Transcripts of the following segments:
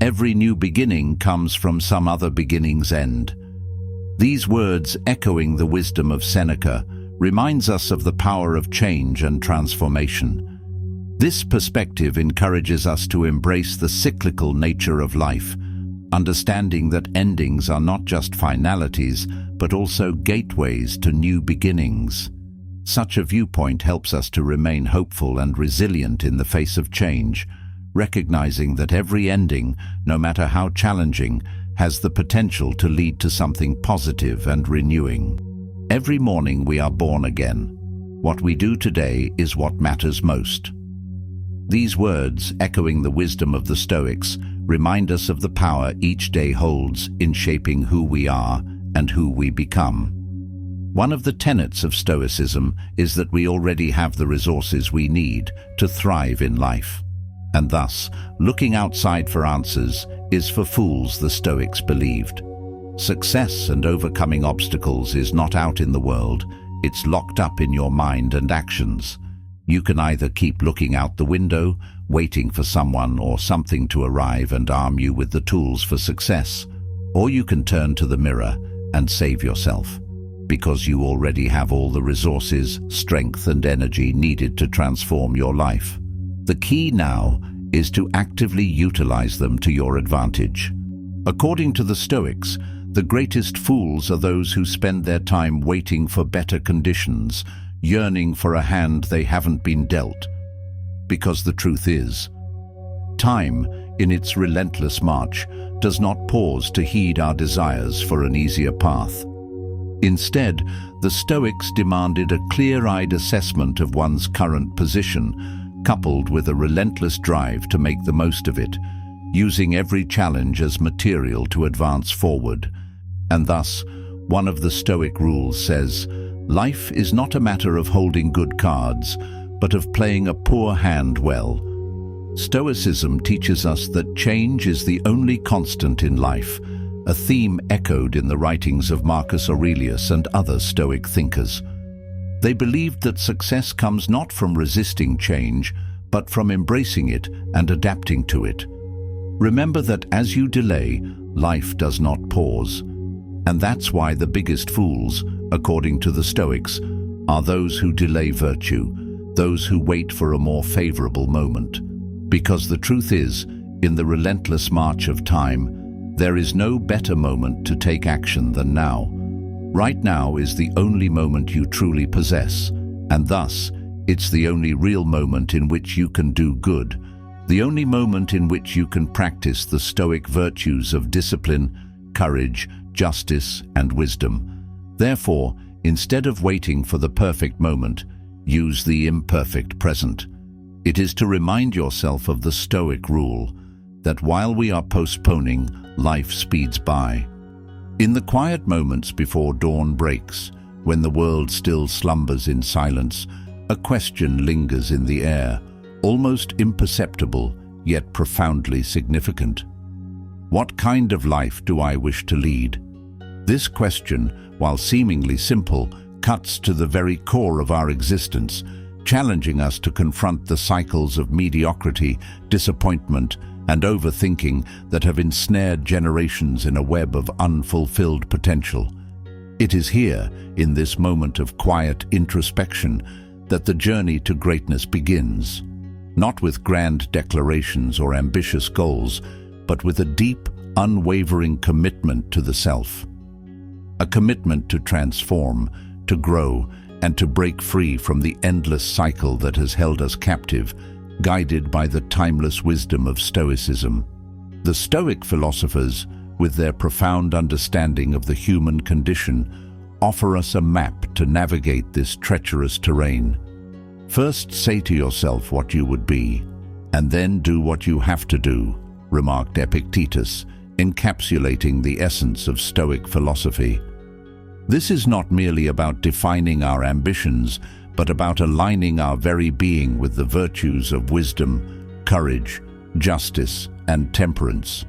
Every new beginning comes from some other beginning's end. These words, echoing the wisdom of Seneca, reminds us of the power of change and transformation. This perspective encourages us to embrace the cyclical nature of life, understanding that endings are not just finalities, but also gateways to new beginnings. Such a viewpoint helps us to remain hopeful and resilient in the face of change, recognizing that every ending, no matter how challenging, has the potential to lead to something positive and renewing. Every morning we are born again. What we do today is what matters most. These words, echoing the wisdom of the Stoics, remind us of the power each day holds in shaping who we are and who we become. One of the tenets of Stoicism is that we already have the resources we need to thrive in life. And thus, looking outside for answers is for fools, the Stoics believed. Success and overcoming obstacles is not out in the world, it's locked up in your mind and actions. You can either keep looking out the window, waiting for someone or something to arrive and arm you with the tools for success, or you can turn to the mirror and save yourself, because you already have all the resources, strength and energy needed to transform your life. The key now is to actively utilize them to your advantage. According to the Stoics, the greatest fools are those who spend their time waiting for better conditions, yearning for a hand they haven't been dealt. Because the truth is, time, in its relentless march, does not pause to heed our desires for an easier path. Instead, the Stoics demanded a clear-eyed assessment of one's current position, coupled with a relentless drive to make the most of it, using every challenge as material to advance forward. And thus, one of the Stoic rules says, "Life is not a matter of holding good cards, but of playing a poor hand well." Stoicism teaches us that change is the only constant in life, a theme echoed in the writings of Marcus Aurelius and other Stoic thinkers. They believed that success comes not from resisting change, but from embracing it and adapting to it. Remember that as you delay, life does not pause. And that's why the biggest fools, according to the Stoics, are those who delay virtue, those who wait for a more favorable moment. Because the truth is, in the relentless march of time, there is no better moment to take action than now. Right now is the only moment you truly possess, and thus, it's the only real moment in which you can do good, the only moment in which you can practice the Stoic virtues of discipline, courage, justice, and wisdom. Therefore, instead of waiting for the perfect moment, use the imperfect present. It is to remind yourself of the Stoic rule that while we are postponing, life speeds by. In the quiet moments before dawn breaks, when the world still slumbers in silence, a question lingers in the air, almost imperceptible, yet profoundly significant. What kind of life do I wish to lead? This question, while seemingly simple, cuts to the very core of our existence, challenging us to confront the cycles of mediocrity, disappointment, and overthinking that have ensnared generations in a web of unfulfilled potential. It is here, in this moment of quiet introspection, that the journey to greatness begins. Not with grand declarations or ambitious goals, but with a deep, unwavering commitment to the self. A commitment to transform, to grow, and to break free from the endless cycle that has held us captive, guided by the timeless wisdom of Stoicism. The Stoic philosophers, with their profound understanding of the human condition, offer us a map to navigate this treacherous terrain. First, say to yourself what you would be, and then do what you have to do, remarked Epictetus, encapsulating the essence of Stoic philosophy. This is not merely about defining our ambitions, but about aligning our very being with the virtues of wisdom, courage, justice, and temperance.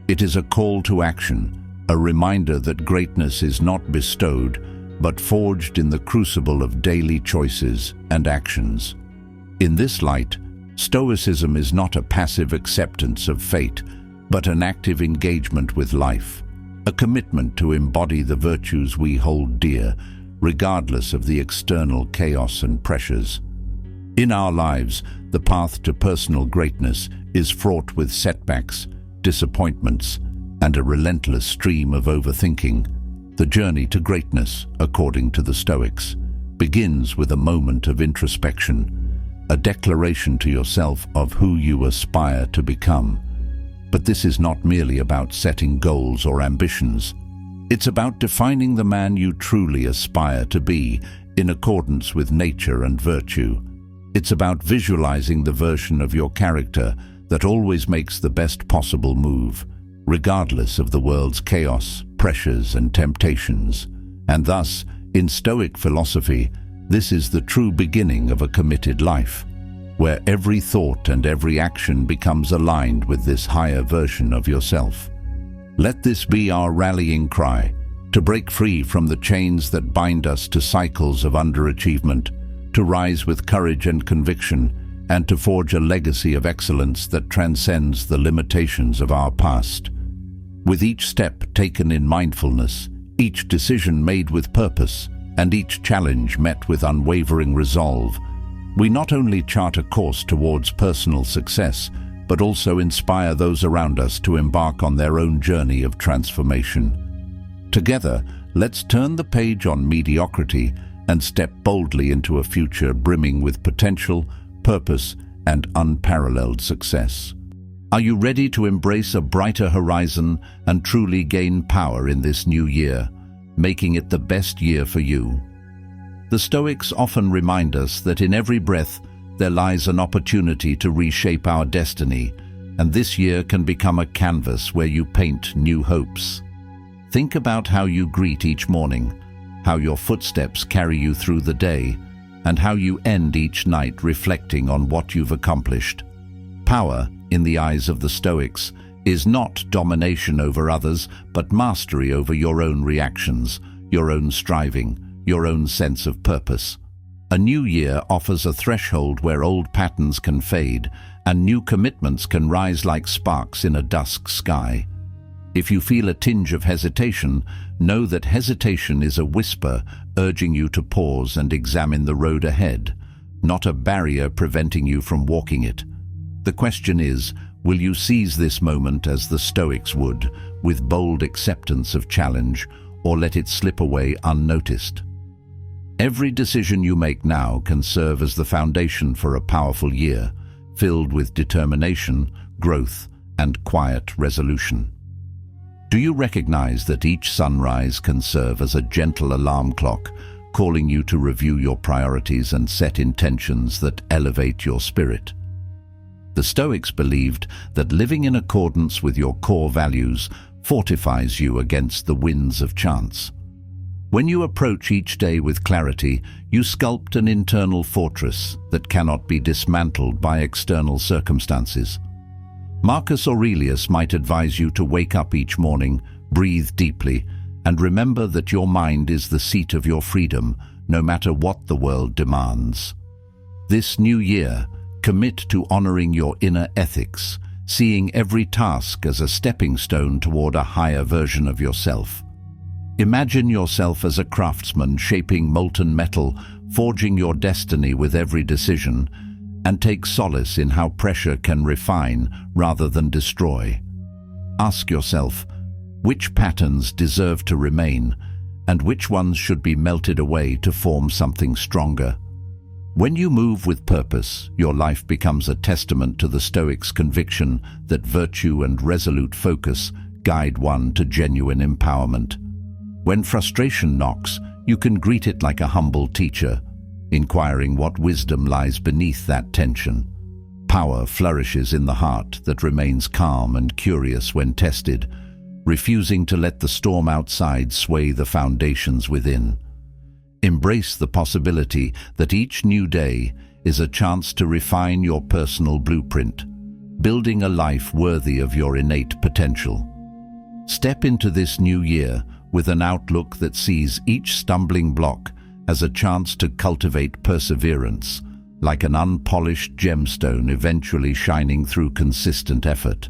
It is a call to action, a reminder that greatness is not bestowed, but forged in the crucible of daily choices and actions. In this light, Stoicism is not a passive acceptance of fate, but an active engagement with life, a commitment to embody the virtues we hold dear, regardless of the external chaos and pressures. In our lives, the path to personal greatness is fraught with setbacks, disappointments, and a relentless stream of overthinking. The journey to greatness, according to the Stoics, begins with a moment of introspection, a declaration to yourself of who you aspire to become. But this is not merely about setting goals or ambitions. It's about defining the man you truly aspire to be in accordance with nature and virtue. It's about visualizing the version of your character that always makes the best possible move, regardless of the world's chaos, pressures, and temptations. And thus, in Stoic philosophy, this is the true beginning of a committed life, where every thought and every action becomes aligned with this higher version of yourself. Let this be our rallying cry, to break free from the chains that bind us to cycles of underachievement, to rise with courage and conviction, and to forge a legacy of excellence that transcends the limitations of our past. With each step taken in mindfulness, each decision made with purpose, and each challenge met with unwavering resolve, we not only chart a course towards personal success, but also inspire those around us to embark on their own journey of transformation. Together, let's turn the page on mediocrity and step boldly into a future brimming with potential, purpose, and unparalleled success. Are you ready to embrace a brighter horizon and truly gain power in this new year, making it the best year for you? The Stoics often remind us that in every breath there lies an opportunity to reshape our destiny, and this year can become a canvas where you paint new hopes. Think about how you greet each morning, how your footsteps carry you through the day, and how you end each night reflecting on what you've accomplished. Power, in the eyes of the Stoics, is not domination over others, but mastery over your own reactions, your own striving, your own sense of purpose. A new year offers a threshold where old patterns can fade and new commitments can rise like sparks in a dusk sky. If you feel a tinge of hesitation, know that hesitation is a whisper urging you to pause and examine the road ahead, not a barrier preventing you from walking it. The question is, will you seize this moment as the Stoics would, with bold acceptance of challenge, or let it slip away unnoticed? Every decision you make now can serve as the foundation for a powerful year, filled with determination, growth, and quiet resolution. Do you recognize that each sunrise can serve as a gentle alarm clock, calling you to review your priorities and set intentions that elevate your spirit? The Stoics believed that living in accordance with your core values fortifies you against the winds of chance. When you approach each day with clarity, you sculpt an internal fortress that cannot be dismantled by external circumstances. Marcus Aurelius might advise you to wake up each morning, breathe deeply, and remember that your mind is the seat of your freedom, no matter what the world demands. This new year, commit to honoring your inner ethics, seeing every task as a stepping stone toward a higher version of yourself. Imagine yourself as a craftsman shaping molten metal, forging your destiny with every decision, and take solace in how pressure can refine rather than destroy. Ask yourself, which patterns deserve to remain, and which ones should be melted away to form something stronger? When you move with purpose, your life becomes a testament to the Stoics' conviction that virtue and resolute focus guide one to genuine empowerment. When frustration knocks, you can greet it like a humble teacher, inquiring what wisdom lies beneath that tension. Power flourishes in the heart that remains calm and curious when tested, refusing to let the storm outside sway the foundations within. Embrace the possibility that each new day is a chance to refine your personal blueprint, building a life worthy of your innate potential. Step into this new year with an outlook that sees each stumbling block as a chance to cultivate perseverance, like an unpolished gemstone eventually shining through consistent effort.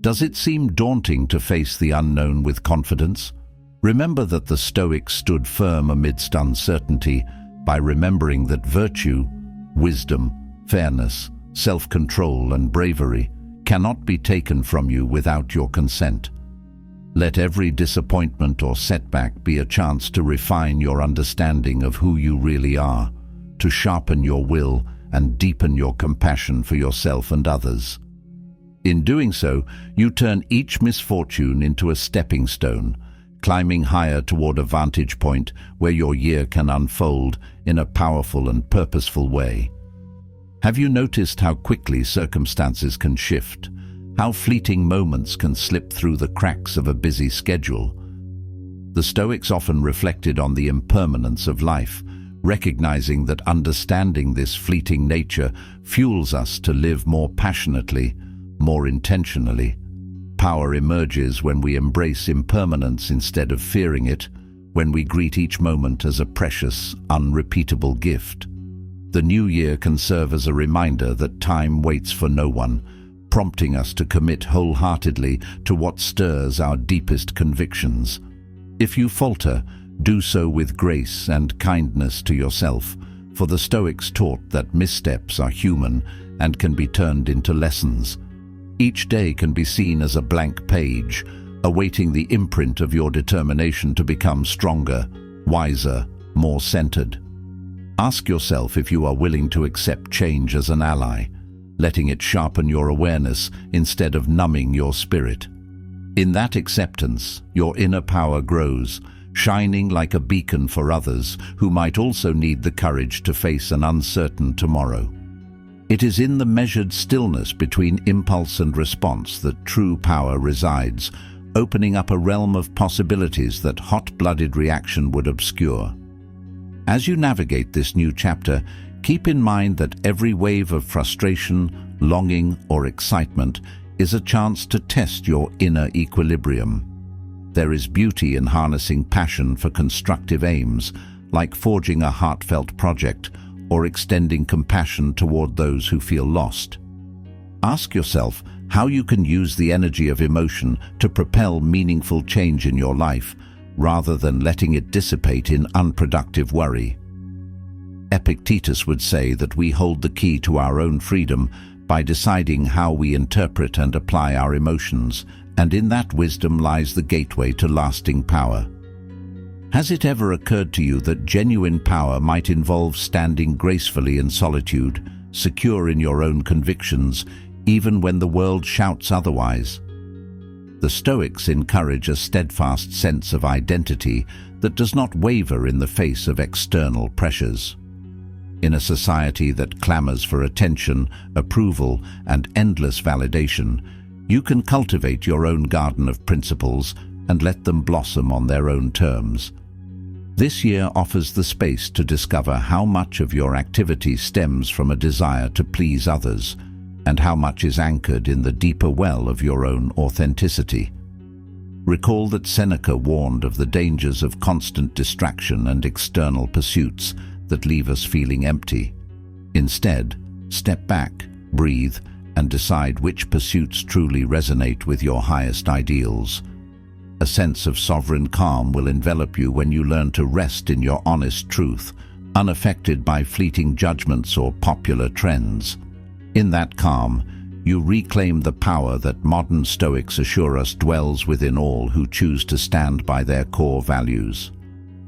Does it seem daunting to face the unknown with confidence? Remember that the Stoics stood firm amidst uncertainty by remembering that virtue, wisdom, fairness, self-control and bravery cannot be taken from you without your consent. Let every disappointment or setback be a chance to refine your understanding of who you really are, to sharpen your will and deepen your compassion for yourself and others. In doing so, you turn each misfortune into a stepping stone, climbing higher toward a vantage point where your year can unfold in a powerful and purposeful way. Have you noticed how quickly circumstances can shift? How fleeting moments can slip through the cracks of a busy schedule? The Stoics often reflected on the impermanence of life, recognizing that understanding this fleeting nature fuels us to live more passionately, more intentionally. Power emerges when we embrace impermanence instead of fearing it, when we greet each moment as a precious, unrepeatable gift. The new year can serve as a reminder that time waits for no one, prompting us to commit wholeheartedly to what stirs our deepest convictions. If you falter, do so with grace and kindness to yourself, for the Stoics taught that missteps are human and can be turned into lessons. Each day can be seen as a blank page, awaiting the imprint of your determination to become stronger, wiser, more centered. Ask yourself if you are willing to accept change as an ally, letting it sharpen your awareness instead of numbing your spirit. In that acceptance, your inner power grows, shining like a beacon for others who might also need the courage to face an uncertain tomorrow. It is in the measured stillness between impulse and response that true power resides, opening up a realm of possibilities that hot-blooded reaction would obscure. As you navigate this new chapter, keep in mind that every wave of frustration, longing, or excitement is a chance to test your inner equilibrium. There is beauty in harnessing passion for constructive aims, like forging a heartfelt project or extending compassion toward those who feel lost. Ask yourself how you can use the energy of emotion to propel meaningful change in your life, rather than letting it dissipate in unproductive worry. Epictetus would say that we hold the key to our own freedom by deciding how we interpret and apply our emotions, and in that wisdom lies the gateway to lasting power. Has it ever occurred to you that genuine power might involve standing gracefully in solitude, secure in your own convictions, even when the world shouts otherwise? The Stoics encourage a steadfast sense of identity that does not waver in the face of external pressures. In a society that clamors for attention, approval, and endless validation, you can cultivate your own garden of principles and let them blossom on their own terms. This year offers the space to discover how much of your activity stems from a desire to please others, and how much is anchored in the deeper well of your own authenticity. Recall that Seneca warned of the dangers of constant distraction and external pursuits that leave us feeling empty. Instead, step back, breathe, and decide which pursuits truly resonate with your highest ideals. A sense of sovereign calm will envelop you when you learn to rest in your honest truth, unaffected by fleeting judgments or popular trends. In that calm, you reclaim the power that modern Stoics assure us dwells within all who choose to stand by their core values.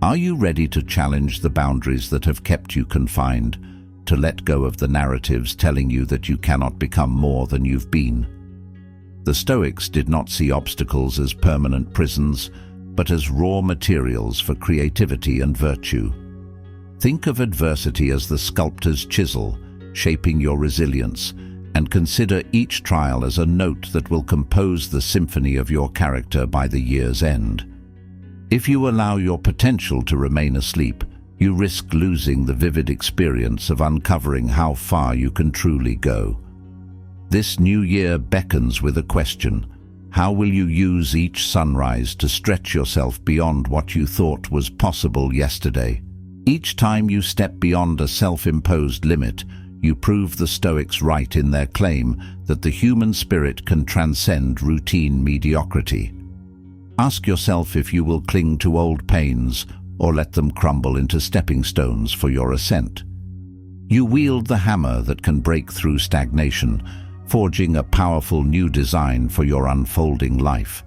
Are you ready to challenge the boundaries that have kept you confined, to let go of the narratives telling you that you cannot become more than you've been? The Stoics did not see obstacles as permanent prisons, but as raw materials for creativity and virtue. Think of adversity as the sculptor's chisel, shaping your resilience, and consider each trial as a note that will compose the symphony of your character by the year's end. If you allow your potential to remain asleep, you risk losing the vivid experience of uncovering how far you can truly go. This new year beckons with a question. How will you use each sunrise to stretch yourself beyond what you thought was possible yesterday? Each time you step beyond a self-imposed limit, You prove the Stoics right in their claim that the human spirit can transcend routine mediocrity. Ask yourself if you will cling to old pains or let them crumble into stepping stones for your ascent. You wield the hammer that can break through stagnation, forging a powerful new design for your unfolding life.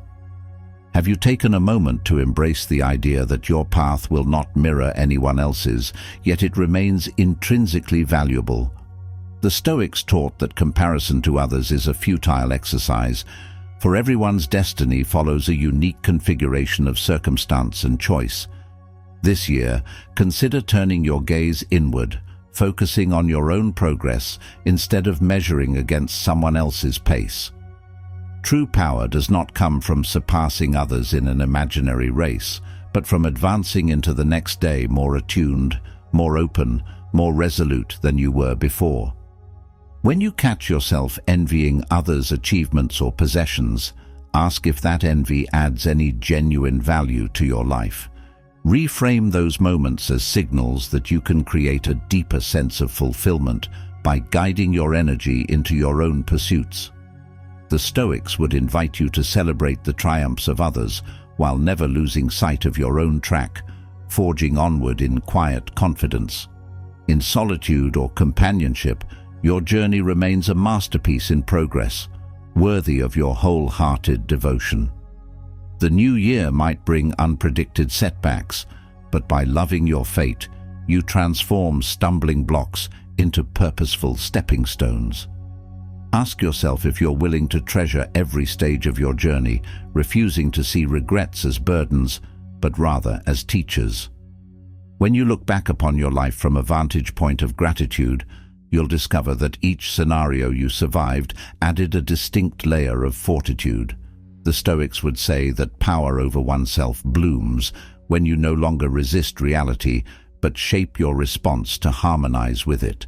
Have you taken a moment to embrace the idea that your path will not mirror anyone else's, yet it remains intrinsically valuable? The Stoics taught that comparison to others is a futile exercise, for everyone's destiny follows a unique configuration of circumstance and choice. This year, consider turning your gaze inward, focusing on your own progress instead of measuring against someone else's pace. True power does not come from surpassing others in an imaginary race, but from advancing into the next day more attuned, more open, more resolute than you were before. When you catch yourself envying others' achievements or possessions, ask if that envy adds any genuine value to your life. Reframe those moments as signals that you can create a deeper sense of fulfillment by guiding your energy into your own pursuits. The Stoics would invite you to celebrate the triumphs of others while never losing sight of your own track, forging onward in quiet confidence. In solitude or companionship, your journey remains a masterpiece in progress, worthy of your wholehearted devotion. The new year might bring unpredicted setbacks, but by loving your fate, you transform stumbling blocks into purposeful stepping stones. Ask yourself if you're willing to treasure every stage of your journey, refusing to see regrets as burdens, but rather as teachers. When you look back upon your life from a vantage point of gratitude, you'll discover that each scenario you survived added a distinct layer of fortitude. The Stoics would say that power over oneself blooms when you no longer resist reality, but shape your response to harmonize with it.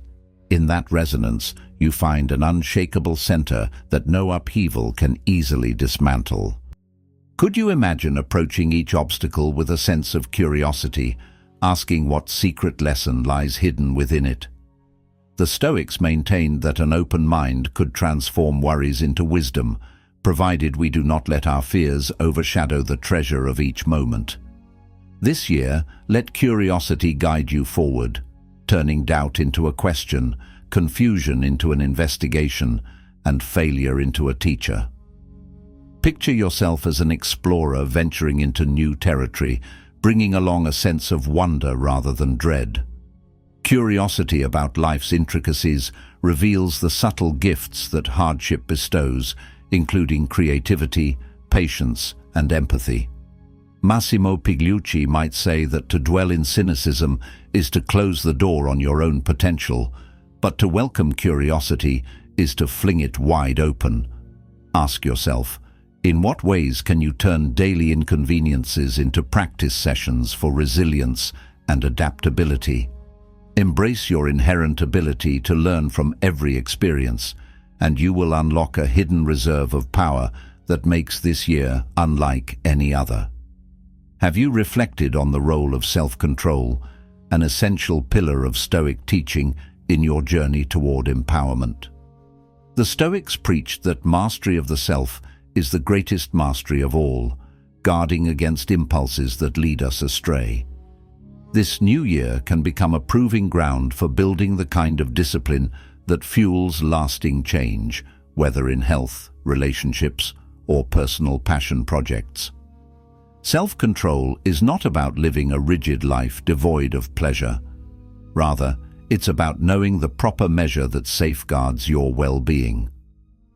In that resonance, you find an unshakable center that no upheaval can easily dismantle. Could you imagine approaching each obstacle with a sense of curiosity, asking what secret lesson lies hidden within it? The Stoics maintained that an open mind could transform worries into wisdom, provided we do not let our fears overshadow the treasure of each moment. This year, let curiosity guide you forward, turning doubt into a question, confusion into an investigation, and failure into a teacher. Picture yourself as an explorer venturing into new territory, bringing along a sense of wonder rather than dread. Curiosity about life's intricacies reveals the subtle gifts that hardship bestows, including creativity, patience, and empathy. Massimo Pigliucci might say that to dwell in cynicism is to close the door on your own potential, but to welcome curiosity is to fling it wide open. Ask yourself, in what ways can you turn daily inconveniences into practice sessions for resilience and adaptability? Embrace your inherent ability to learn from every experience, and you will unlock a hidden reserve of power that makes this year unlike any other. Have you reflected on the role of self-control, an essential pillar of Stoic teaching, in your journey toward empowerment? The Stoics preached that mastery of the self is the greatest mastery of all, guarding against impulses that lead us astray. This new year can become a proving ground for building the kind of discipline that fuels lasting change, whether in health, relationships, or personal passion projects. Self-control is not about living a rigid life devoid of pleasure. Rather, it's about knowing the proper measure that safeguards your well-being.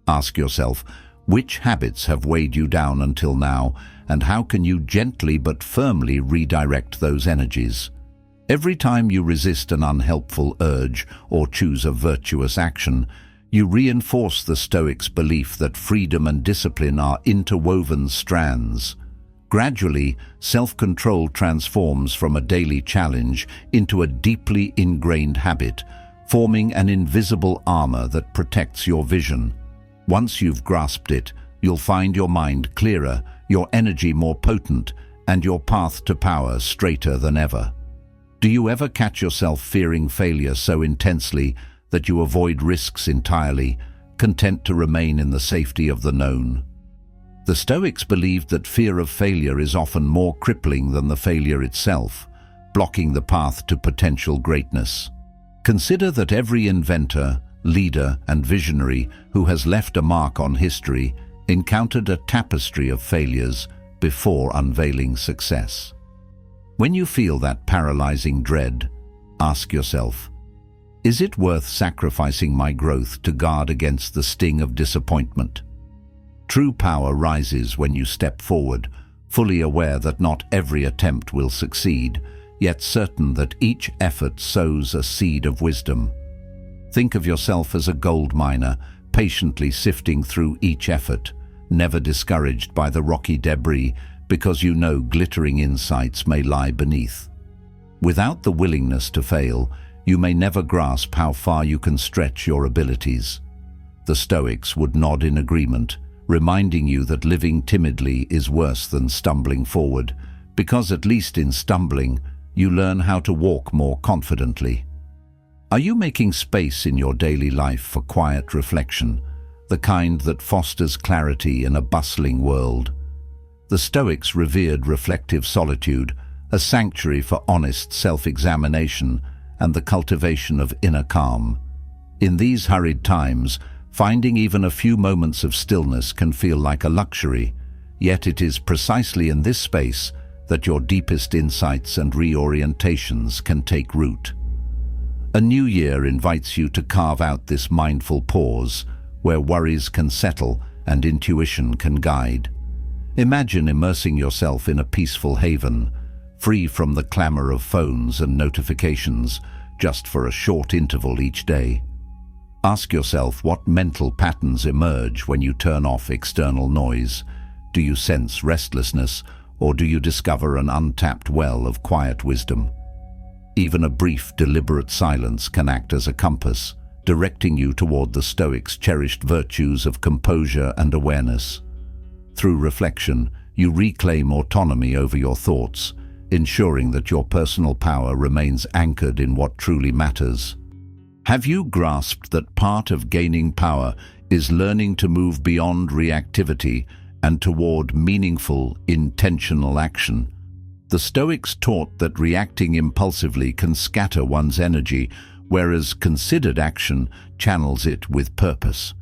Ask yourself, which habits have weighed you down until now, and how can you gently but firmly redirect those energies? Every time you resist an unhelpful urge or choose a virtuous action, you reinforce the Stoics' belief that freedom and discipline are interwoven strands. Gradually, self-control transforms from a daily challenge into a deeply ingrained habit, forming an invisible armor that protects your vision. Once you've grasped it, you'll find your mind clearer, your energy more potent, and your path to power straighter than ever. Do you ever catch yourself fearing failure so intensely that you avoid risks entirely, content to remain in the safety of the known. The Stoics believed that fear of failure is often more crippling than the failure itself, blocking the path to potential greatness. Consider that every inventor, leader, and visionary who has left a mark on history encountered a tapestry of failures before unveiling success. When you feel that paralyzing dread, ask yourself, is it worth sacrificing my growth to guard against the sting of disappointment? True power rises when you step forward, fully aware that not every attempt will succeed, yet certain that each effort sows a seed of wisdom. Think of yourself as a gold miner, patiently sifting through each effort, never discouraged by the rocky debris, because you know glittering insights may lie beneath. Without the willingness to fail, you may never grasp how far you can stretch your abilities. The Stoics would nod in agreement, reminding you that living timidly is worse than stumbling forward, because at least in stumbling, you learn how to walk more confidently. Are you making space in your daily life for quiet reflection, the kind that fosters clarity in a bustling world? The Stoics revered reflective solitude, a sanctuary for honest self-examination and the cultivation of inner calm. In these hurried times, finding even a few moments of stillness can feel like a luxury, yet it is precisely in this space that your deepest insights and reorientations can take root. A new year invites you to carve out this mindful pause, where worries can settle and intuition can guide. Imagine immersing yourself in a peaceful haven, free from the clamor of phones and notifications, just for a short interval each day. Ask yourself what mental patterns emerge when you turn off external noise. Do you sense restlessness, or do you discover an untapped well of quiet wisdom? Even a brief, deliberate silence can act as a compass, directing you toward the Stoics' cherished virtues of composure and awareness. Through reflection, you reclaim autonomy over your thoughts, ensuring that your personal power remains anchored in what truly matters. Have you grasped that part of gaining power is learning to move beyond reactivity and toward meaningful, intentional action? The Stoics taught that reacting impulsively can scatter one's energy, whereas considered action channels it with purpose.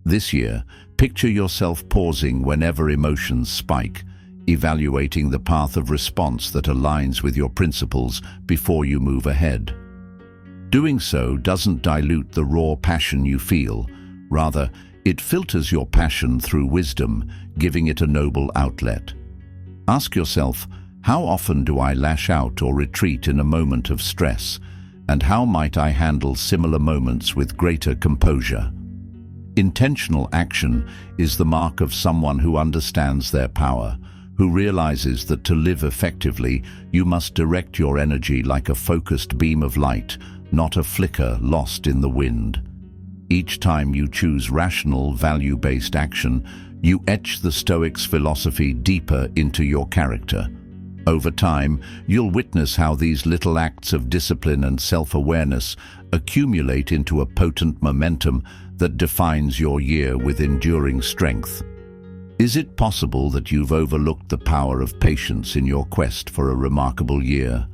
This year, picture yourself pausing whenever emotions spike, evaluating the path of response that aligns with your principles before you move ahead. Doing so doesn't dilute the raw passion you feel. Rather, it filters your passion through wisdom, giving it a noble outlet. Ask yourself, how often do I lash out or retreat in a moment of stress, and how might I handle similar moments with greater composure? Intentional action is the mark of someone who understands their power, who realizes that to live effectively, you must direct your energy like a focused beam of light, not a flicker lost in the wind. Each time you choose rational, value-based action, you etch the Stoics' philosophy deeper into your character. Over time, you'll witness how these little acts of discipline and self-awareness accumulate into a potent momentum that defines your year with enduring strength. Is it possible that you've overlooked the power of patience in your quest for a remarkable year?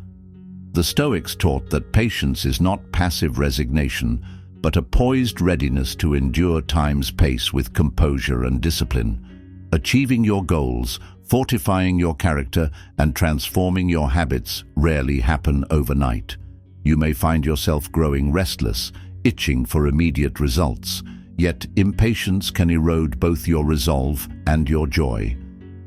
The Stoics taught that patience is not passive resignation, but a poised readiness to endure time's pace with composure and discipline. Achieving your goals, fortifying your character, and transforming your habits rarely happen overnight. You may find yourself growing restless, itching for immediate results, yet impatience can erode both your resolve and your joy.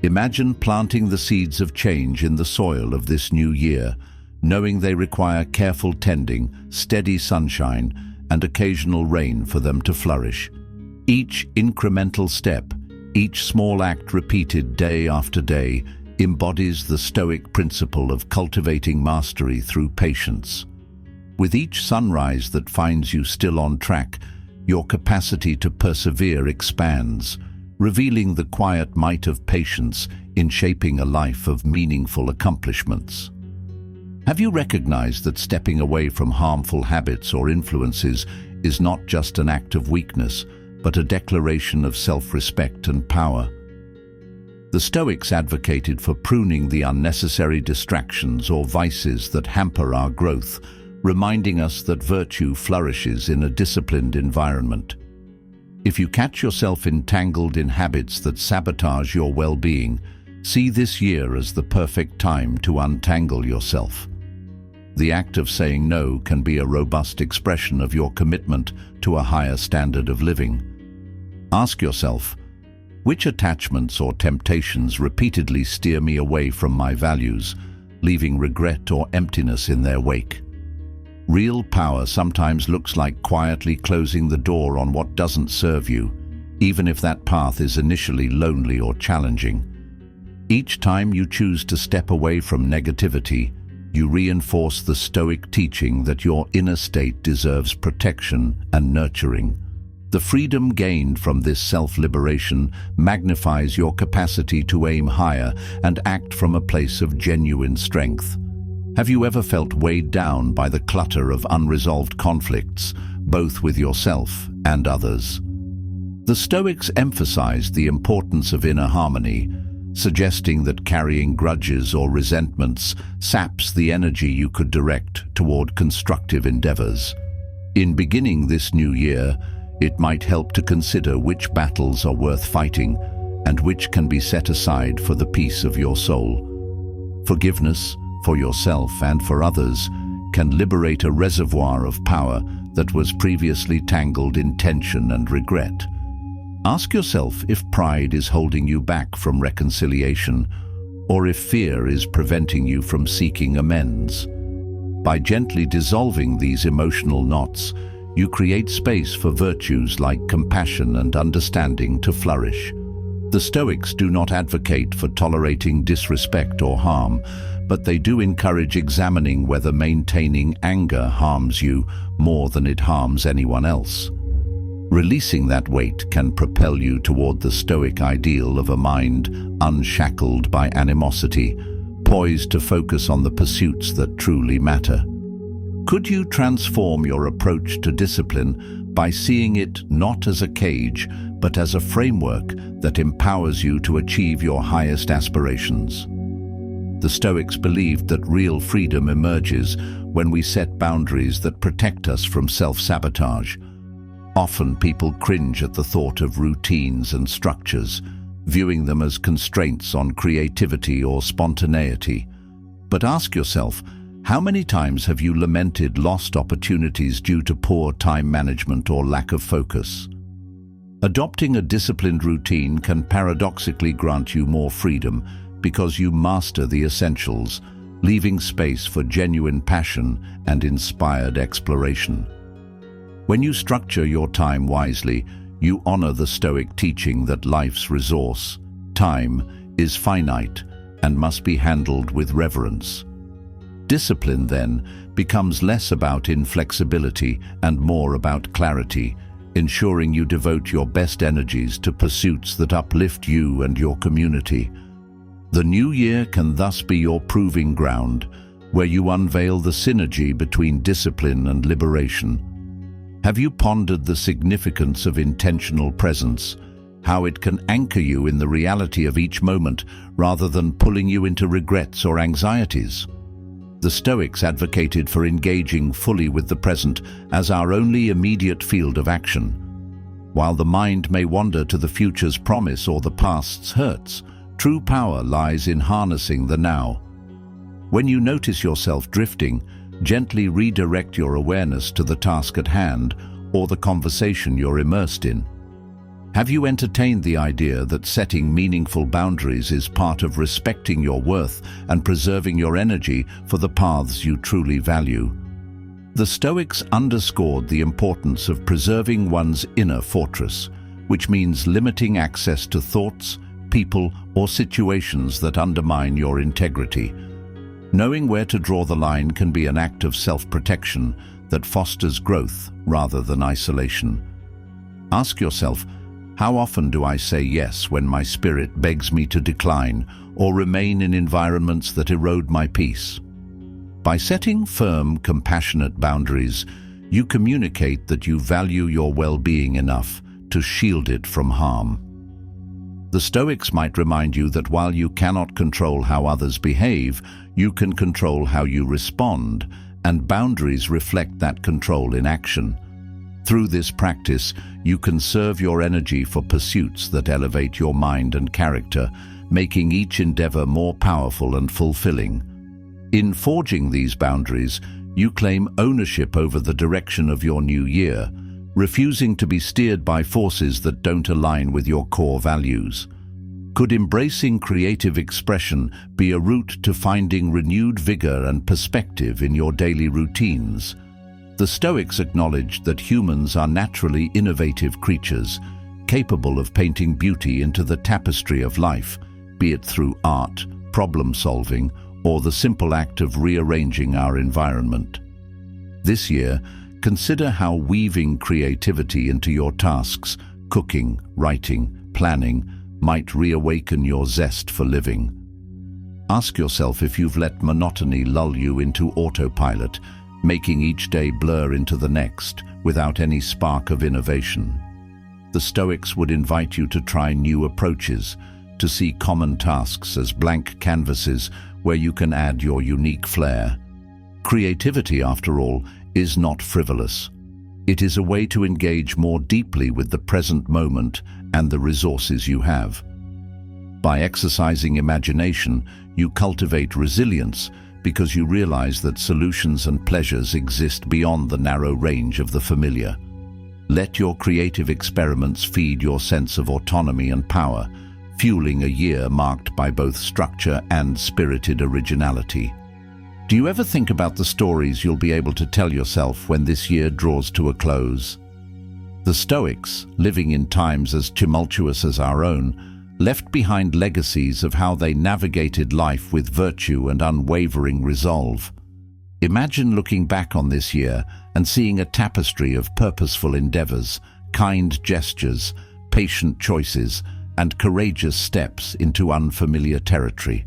Imagine planting the seeds of change in the soil of this new year, knowing they require careful tending, steady sunshine, and occasional rain for them to flourish. Each incremental step, each small act repeated day after day, embodies the Stoic principle of cultivating mastery through patience. With each sunrise that finds you still on track, your capacity to persevere expands, revealing the quiet might of patience in shaping a life of meaningful accomplishments. Have you recognized that stepping away from harmful habits or influences is not just an act of weakness, but a declaration of self-respect and power. The Stoics advocated for pruning the unnecessary distractions or vices that hamper our growth, reminding us that virtue flourishes in a disciplined environment. If you catch yourself entangled in habits that sabotage your well-being, see this year as the perfect time to untangle yourself. The act of saying no can be a robust expression of your commitment to a higher standard of living. Ask yourself, which attachments or temptations repeatedly steer me away from my values, leaving regret or emptiness in their wake? Real power sometimes looks like quietly closing the door on what doesn't serve you, even if that path is initially lonely or challenging. Each time you choose to step away from negativity, you reinforce the Stoic teaching that your inner state deserves protection and nurturing. The freedom gained from this self-liberation magnifies your capacity to aim higher and act from a place of genuine strength. Have you ever felt weighed down by the clutter of unresolved conflicts, both with yourself and others? The Stoics emphasized the importance of inner harmony, suggesting that carrying grudges or resentments saps the energy you could direct toward constructive endeavors. In beginning this new year, it might help to consider which battles are worth fighting and which can be set aside for the peace of your soul. Forgiveness, for yourself and for others, can liberate a reservoir of power that was previously tangled in tension and regret. Ask yourself if pride is holding you back from reconciliation, or if fear is preventing you from seeking amends. By gently dissolving these emotional knots, you create space for virtues like compassion and understanding to flourish. The Stoics do not advocate for tolerating disrespect or harm, but they do encourage examining whether maintaining anger harms you more than it harms anyone else. Releasing that weight can propel you toward the Stoic ideal of a mind unshackled by animosity, poised to focus on the pursuits that truly matter. Could you transform your approach to discipline by seeing it not as a cage, but as a framework that empowers you to achieve your highest aspirations? The Stoics believed that real freedom emerges when we set boundaries that protect us from self-sabotage. Often people cringe at the thought of routines and structures, viewing them as constraints on creativity or spontaneity. But ask yourself, how many times have you lamented lost opportunities due to poor time management or lack of focus? Adopting a disciplined routine can paradoxically grant you more freedom because you master the essentials, leaving space for genuine passion and inspired exploration. When you structure your time wisely, you honor the Stoic teaching that life's resource, time, is finite and must be handled with reverence. Discipline, then, becomes less about inflexibility and more about clarity, ensuring you devote your best energies to pursuits that uplift you and your community. The new year can thus be your proving ground, where you unveil the synergy between discipline and liberation. Have you pondered the significance of intentional presence, how it can anchor you in the reality of each moment rather than pulling you into regrets or anxieties? The Stoics advocated for engaging fully with the present as our only immediate field of action. While the mind may wander to the future's promise or the past's hurts, true power lies in harnessing the now. When you notice yourself drifting, gently redirect your awareness to the task at hand or the conversation you're immersed in. Have you entertained the idea that setting meaningful boundaries is part of respecting your worth and preserving your energy for the paths you truly value? The Stoics underscored the importance of preserving one's inner fortress, which means limiting access to thoughts, people, or situations that undermine your integrity. Knowing where to draw the line can be an act of self-protection that fosters growth rather than isolation. Ask yourself, how often do I say yes when my spirit begs me to decline or remain in environments that erode my peace? By setting firm, compassionate boundaries, You communicate that you value your well-being enough to shield it from harm. The Stoics might remind you that while you cannot control how others behave, you can control how you respond, and boundaries reflect that control in action. Through this practice, you conserve your energy for pursuits that elevate your mind and character, making each endeavor more powerful and fulfilling. In forging these boundaries, you claim ownership over the direction of your new year, refusing to be steered by forces that don't align with your core values. Could embracing creative expression be a route to finding renewed vigor and perspective in your daily routines? The Stoics acknowledged that humans are naturally innovative creatures, capable of painting beauty into the tapestry of life, be it through art, problem-solving, or the simple act of rearranging our environment. This year, consider how weaving creativity into your tasks, cooking, writing, planning, might reawaken your zest for living. Ask yourself if you've let monotony lull you into autopilot, making each day blur into the next without any spark of innovation. The Stoics would invite you to try new approaches, to see common tasks as blank canvases where you can add your unique flair. Creativity, after all, is not frivolous. It is a way to engage more deeply with the present moment and the resources you have. By exercising imagination, you cultivate resilience because you realize that solutions and pleasures exist beyond the narrow range of the familiar. Let your creative experiments feed your sense of autonomy and power, fueling a year marked by both structure and spirited originality. Do you ever think about the stories you'll be able to tell yourself when this year draws to a close? The Stoics, living in times as tumultuous as our own, left behind legacies of how they navigated life with virtue and unwavering resolve. Imagine looking back on this year and seeing a tapestry of purposeful endeavors, kind gestures, patient choices, and courageous steps into unfamiliar territory.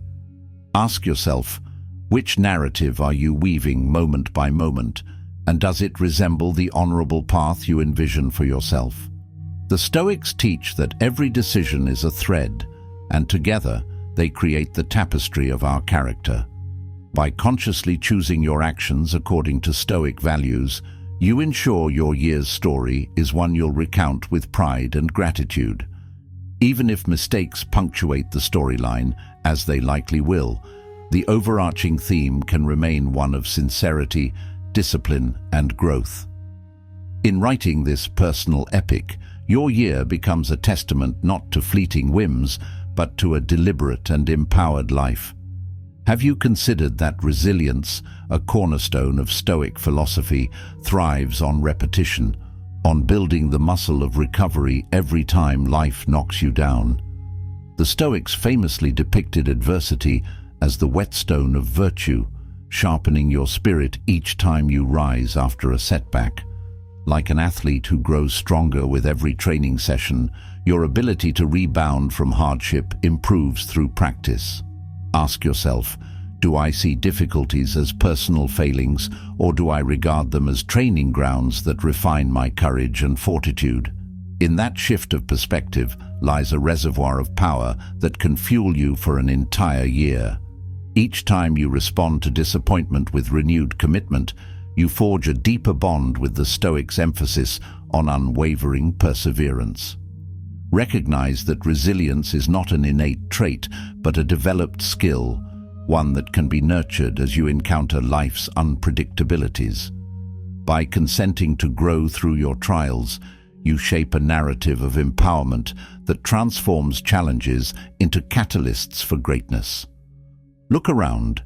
Ask yourself, which narrative are you weaving moment by moment, and does it resemble the honorable path you envision for yourself? The Stoics teach that every decision is a thread, and together they create the tapestry of our character. By consciously choosing your actions according to Stoic values, you ensure your year's story is one you'll recount with pride and gratitude. Even if mistakes punctuate the storyline, as they likely will, the overarching theme can remain one of sincerity, discipline, and growth. In writing this personal epic, your year becomes a testament not to fleeting whims, but to a deliberate and empowered life. Have you considered that resilience, a cornerstone of Stoic philosophy, thrives on repetition, on building the muscle of recovery every time life knocks you down? The Stoics famously depicted adversity as the whetstone of virtue, sharpening your spirit each time you rise after a setback. Like an athlete who grows stronger with every training session, your ability to rebound from hardship improves through practice. Ask yourself, do I see difficulties as personal failings, or do I regard them as training grounds that refine my courage and fortitude? In that shift of perspective lies a reservoir of power that can fuel you for an entire year. Each time you respond to disappointment with renewed commitment, you forge a deeper bond with the Stoics' emphasis on unwavering perseverance. Recognize that resilience is not an innate trait, but a developed skill, one that can be nurtured as you encounter life's unpredictabilities. By consenting to grow through your trials, you shape a narrative of empowerment that transforms challenges into catalysts for greatness. Look around.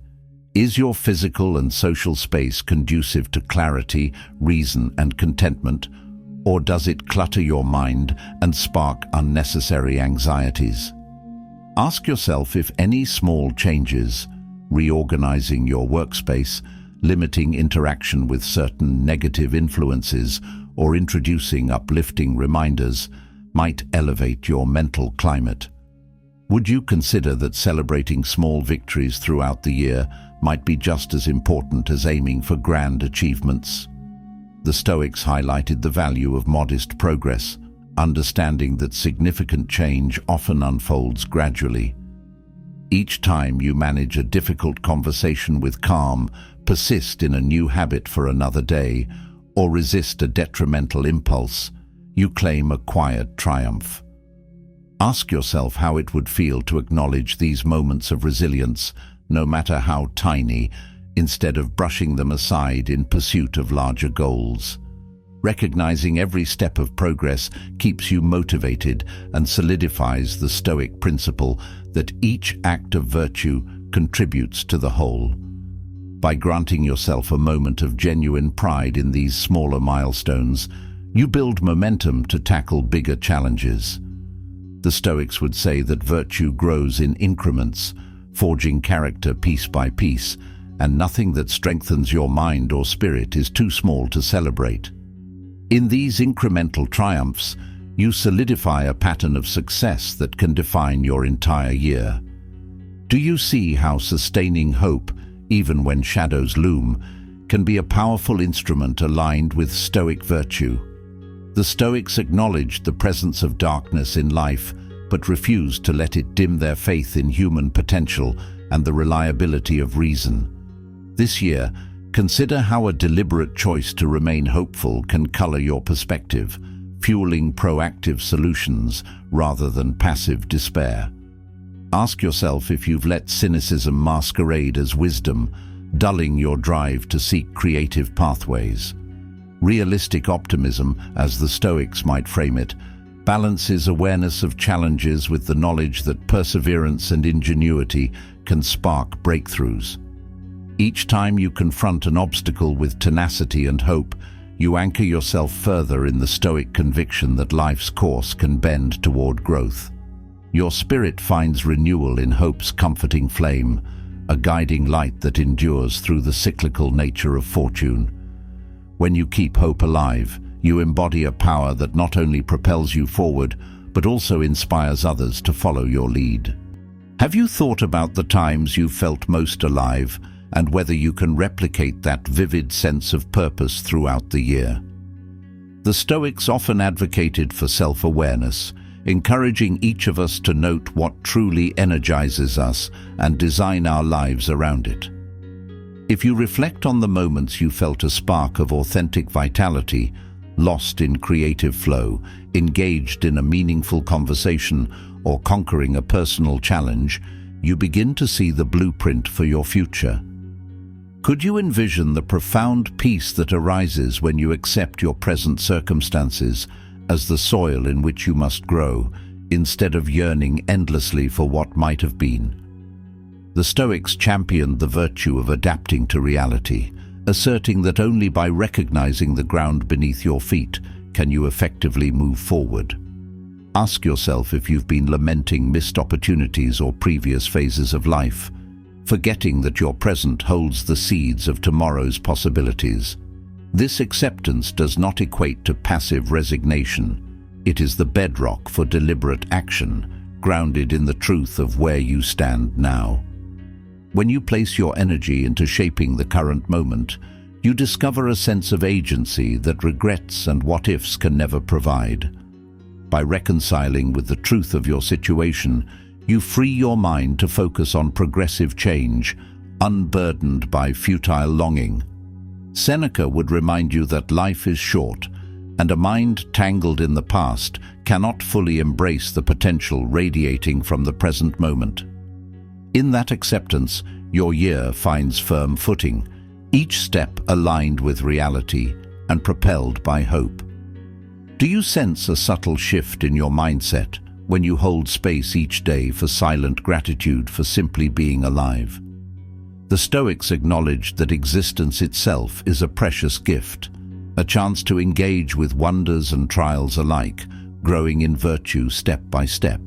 Is your physical and social space conducive to clarity, reason, and contentment, or does it clutter your mind and spark unnecessary anxieties? Ask yourself if any small changes, reorganizing your workspace, limiting interaction with certain negative influences, or introducing uplifting reminders, might elevate your mental climate. Would you consider that celebrating small victories throughout the year might be just as important as aiming for grand achievements? The Stoics highlighted the value of modest progress, understanding that significant change often unfolds gradually. Each time you manage a difficult conversation with calm, persist in a new habit for another day, or resist a detrimental impulse, you claim a quiet triumph. Ask yourself how it would feel to acknowledge these moments of resilience, no matter how tiny, instead of brushing them aside in pursuit of larger goals. Recognizing every step of progress keeps you motivated and solidifies the Stoic principle that each act of virtue contributes to the whole. By granting yourself a moment of genuine pride in these smaller milestones, you build momentum to tackle bigger challenges. The Stoics would say that virtue grows in increments, forging character piece by piece, and nothing that strengthens your mind or spirit is too small to celebrate. In these incremental triumphs, you solidify a pattern of success that can define your entire year. Do you see how sustaining hope, even when shadows loom, can be a powerful instrument aligned with Stoic virtue? The Stoics acknowledged the presence of darkness in life, but refused to let it dim their faith in human potential and the reliability of reason. This year, consider how a deliberate choice to remain hopeful can color your perspective, fueling proactive solutions rather than passive despair. Ask yourself if you've let cynicism masquerade as wisdom, dulling your drive to seek creative pathways. Realistic optimism, as the Stoics might frame it, balances awareness of challenges with the knowledge that perseverance and ingenuity can spark breakthroughs. Each time you confront an obstacle with tenacity and hope, you anchor yourself further in the Stoic conviction that life's course can bend toward growth. Your spirit finds renewal in hope's comforting flame, a guiding light that endures through the cyclical nature of fortune. When you keep hope alive, you embody a power that not only propels you forward, but also inspires others to follow your lead. Have you thought about the times you felt most alive, and whether you can replicate that vivid sense of purpose throughout the year? The Stoics often advocated for self-awareness, encouraging each of us to note what truly energizes us and design our lives around it. If you reflect on the moments you felt a spark of authentic vitality, lost in creative flow, engaged in a meaningful conversation, or conquering a personal challenge, you begin to see the blueprint for your future. Could you envision the profound peace that arises when you accept your present circumstances as the soil in which you must grow, instead of yearning endlessly for what might have been? The Stoics championed the virtue of adapting to reality, asserting that only by recognizing the ground beneath your feet can you effectively move forward. Ask yourself if you've been lamenting missed opportunities or previous phases of life, forgetting that your present holds the seeds of tomorrow's possibilities. This acceptance does not equate to passive resignation. It is the bedrock for deliberate action, grounded in the truth of where you stand now. When you place your energy into shaping the current moment, you discover a sense of agency that regrets and what-ifs can never provide. By reconciling with the truth of your situation, you free your mind to focus on progressive change, unburdened by futile longing. Seneca would remind you that life is short, and a mind tangled in the past cannot fully embrace the potential radiating from the present moment. In that acceptance, your year finds firm footing, each step aligned with reality and propelled by hope. Do you sense a subtle shift in your mindset when you hold space each day for silent gratitude for simply being alive? The Stoics acknowledged that existence itself is a precious gift, a chance to engage with wonders and trials alike, growing in virtue step by step.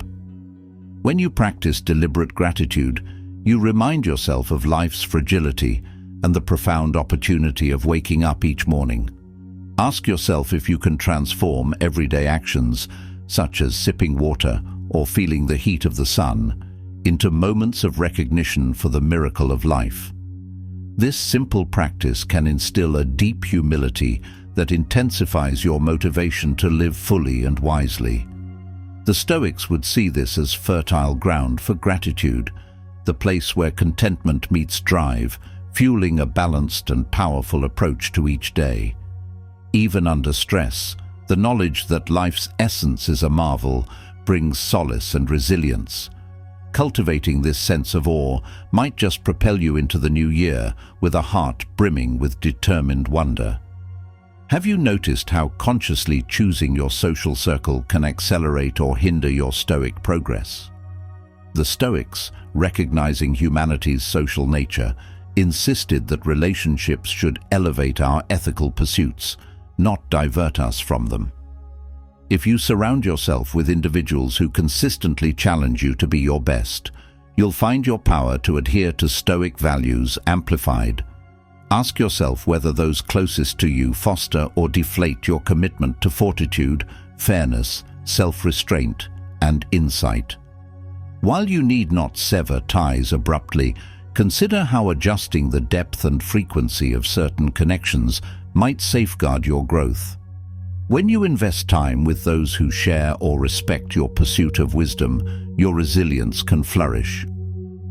When you practice deliberate gratitude, you remind yourself of life's fragility and the profound opportunity of waking up each morning. Ask yourself if you can transform everyday actions, such as sipping water or feeling the heat of the sun, into moments of recognition for the miracle of life. This simple practice can instill a deep humility that intensifies your motivation to live fully and wisely. The Stoics would see this as fertile ground for gratitude, the place where contentment meets drive, fueling a balanced and powerful approach to each day. Even under stress, the knowledge that life's essence is a marvel brings solace and resilience. Cultivating this sense of awe might just propel you into the new year with a heart brimming with determined wonder. Have you noticed how consciously choosing your social circle can accelerate or hinder your Stoic progress? The Stoics, recognizing humanity's social nature, insisted that relationships should elevate our ethical pursuits, not divert us from them. If you surround yourself with individuals who consistently challenge you to be your best, you'll find your power to adhere to Stoic values amplified. Ask yourself whether those closest to you foster or deflate your commitment to fortitude, fairness, self-restraint, and insight. While you need not sever ties abruptly, consider how adjusting the depth and frequency of certain connections might safeguard your growth. When you invest time with those who share or respect your pursuit of wisdom, your resilience can flourish.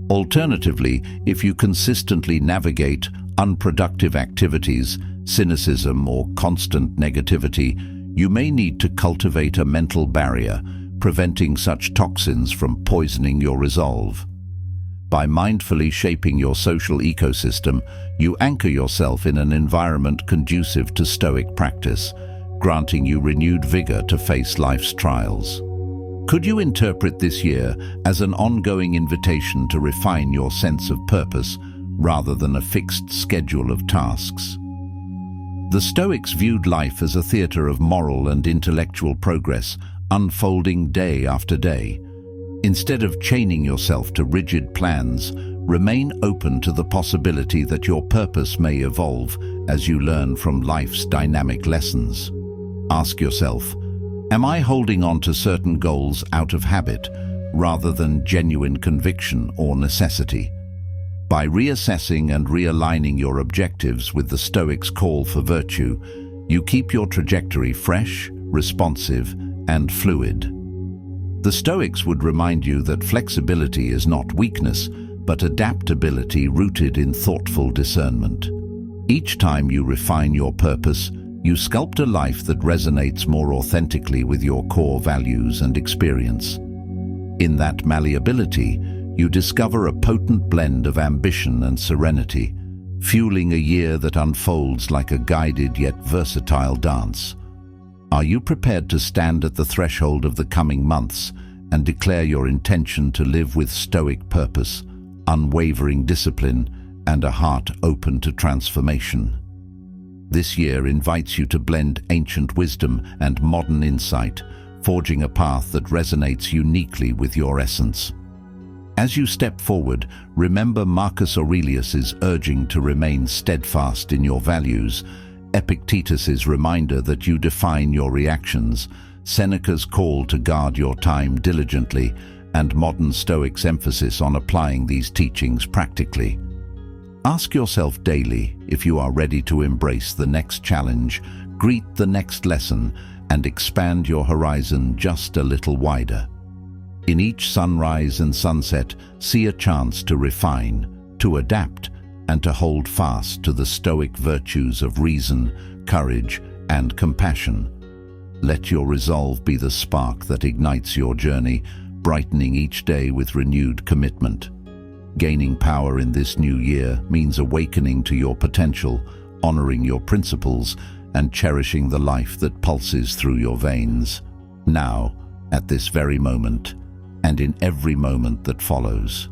Alternatively, if you consistently navigate unproductive activities, cynicism, or constant negativity, you may need to cultivate a mental barrier, preventing such toxins from poisoning your resolve. By mindfully shaping your social ecosystem, you anchor yourself in an environment conducive to Stoic practice, granting you renewed vigor to face life's trials. Could you interpret this year as an ongoing invitation to refine your sense of purpose rather than a fixed schedule of tasks? The Stoics viewed life as a theater of moral and intellectual progress, unfolding day after day. Instead of chaining yourself to rigid plans, remain open to the possibility that your purpose may evolve as you learn from life's dynamic lessons. Ask yourself, am I holding on to certain goals out of habit rather than genuine conviction or necessity? By reassessing and realigning your objectives with the Stoics' call for virtue, you keep your trajectory fresh, responsive, and fluid. The Stoics would remind you that flexibility is not weakness, but adaptability rooted in thoughtful discernment. Each time you refine your purpose, you sculpt a life that resonates more authentically with your core values and experience. In that malleability, you discover a potent blend of ambition and serenity, fueling a year that unfolds like a guided yet versatile dance. Are you prepared to stand at the threshold of the coming months and declare your intention to live with Stoic purpose, unwavering discipline, and a heart open to transformation? This year invites you to blend ancient wisdom and modern insight, forging a path that resonates uniquely with your essence. As you step forward, remember Marcus Aurelius's urging to remain steadfast in your values, Epictetus's reminder that you define your reactions, Seneca's call to guard your time diligently, and modern Stoics' emphasis on applying these teachings practically. Ask yourself daily if you are ready to embrace the next challenge, greet the next lesson, and expand your horizon just a little wider. In each sunrise and sunset, see a chance to refine, to adapt, and to hold fast to the Stoic virtues of reason, courage, and compassion. Let your resolve be the spark that ignites your journey, brightening each day with renewed commitment. Gaining power in this new year means awakening to your potential, honoring your principles, and cherishing the life that pulses through your veins. Now, at this very moment, and in every moment that follows.